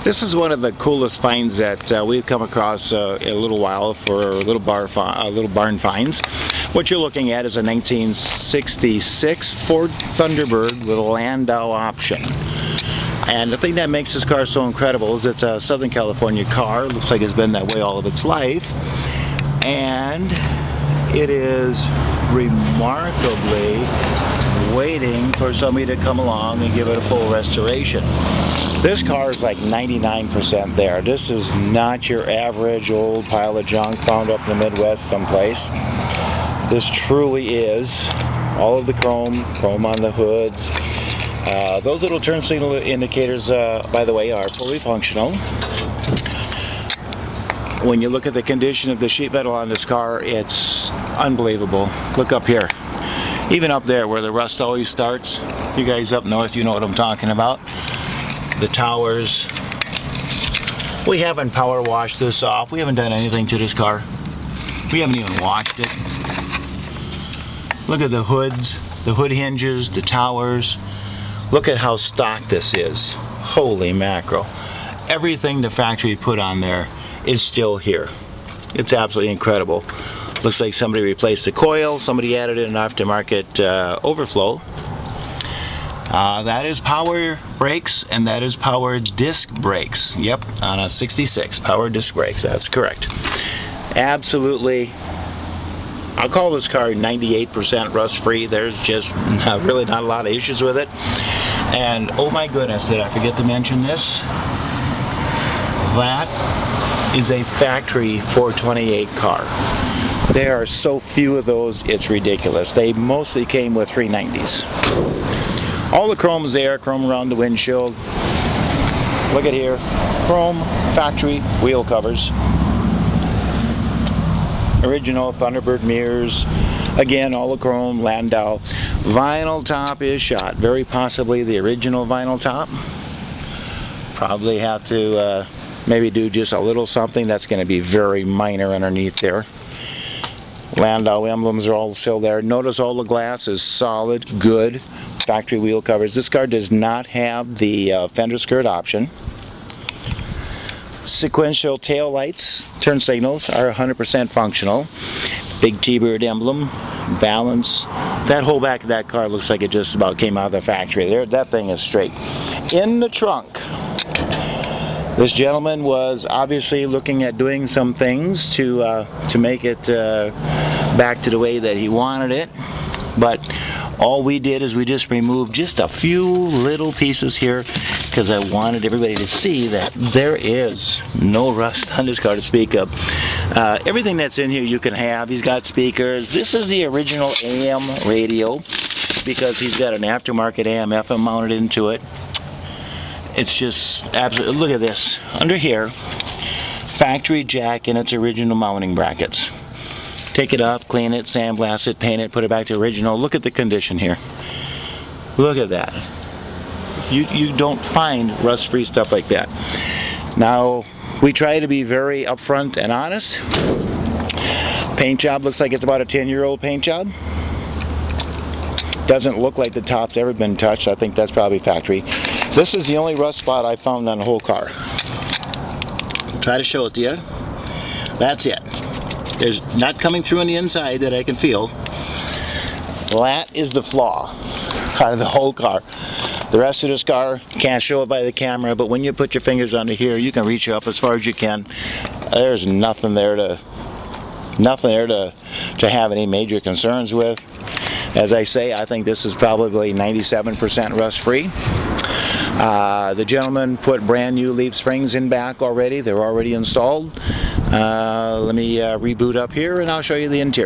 This is one of the coolest finds that we've come across in a little while for little barn finds. What you're looking at is a 1966 Ford Thunderbird with a Landau option. And the thing that makes this car so incredible is it's a Southern California car. Looks like it's been that way all of its life. And it is remarkably waiting for somebody to come along and give it a full restoration. This car is like 99% there. This is not your average old pile of junk found up in the Midwest someplace. This truly is all of the chrome on the hoods. Those little turn signal indicators, by the way, are fully functional. When you look at the condition of the sheet metal on this car, it's unbelievable. Look up here. Even up there where the rust always starts. You guys up north, you know what I'm talking about. The towers. We haven't power washed this off. We haven't done anything to this car. We haven't even washed it. Look at the hoods, the hood hinges, the towers. Look at how stock this is. Holy mackerel. Everything the factory put on there is still here. It's absolutely incredible. Looks like somebody replaced the coil, somebody added in an aftermarket overflow. That is power brakes, and that is power disc brakes. Yep, on a 66, power disc brakes, that's correct. Absolutely, I'll call this car 98% rust free. There's just really not a lot of issues with it. And oh my goodness, did I forget to mention this? That is a factory 428 car. There are so few of those, it's ridiculous. They mostly came with 390s. All the chrome's there, chrome around the windshield. Look at here, chrome factory wheel covers. Original Thunderbird mirrors. Again, all the chrome, Landau. Vinyl top is shot, very possibly the original vinyl top. Probably have to maybe do just a little something that's going to be very minor underneath there. Landau emblems are all still there. Notice all the glass is solid, good factory wheel covers. This car does not have the fender skirt option. Sequential tail lights, turn signals are 100% functional. Big T-Bird emblem, balance. That whole back of that car looks like it just about came out of the factory. There, that thing is straight. In the trunk, this gentleman was obviously looking at doing some things to make it back to the way that he wanted it, but all we did is we just removed just a few little pieces here because I wanted everybody to see that there is no rust on this car to speak of. Everything that's in here you can have. He's got speakers. This is the original AM radio because he's got an aftermarket AM FM mounted into it. It's just absolutely, look at this. Under here, factory jack in its original mounting brackets. Take it off, clean it, sandblast it, paint it, put it back to original. Look at the condition here. Look at that. You don't find rust-free stuff like that. Now, we try to be very upfront and honest. Paint job looks like it's about a 10-year-old paint job. Doesn't look like the top's ever been touched. I think that's probably factory. This is the only rust spot I found on the whole car. Try to show it to you. That's it. There's not coming through on the inside that I can feel. That is the flaw out of the whole car. The rest of this car, can't show it by the camera, but when you put your fingers under here, you can reach up as far as you can. There's nothing there to have any major concerns with. As I say, I think this is probably 97% rust free. The gentleman put brand new leaf springs in back already. They're already installed. Let me reboot up here and I'll show you the interior.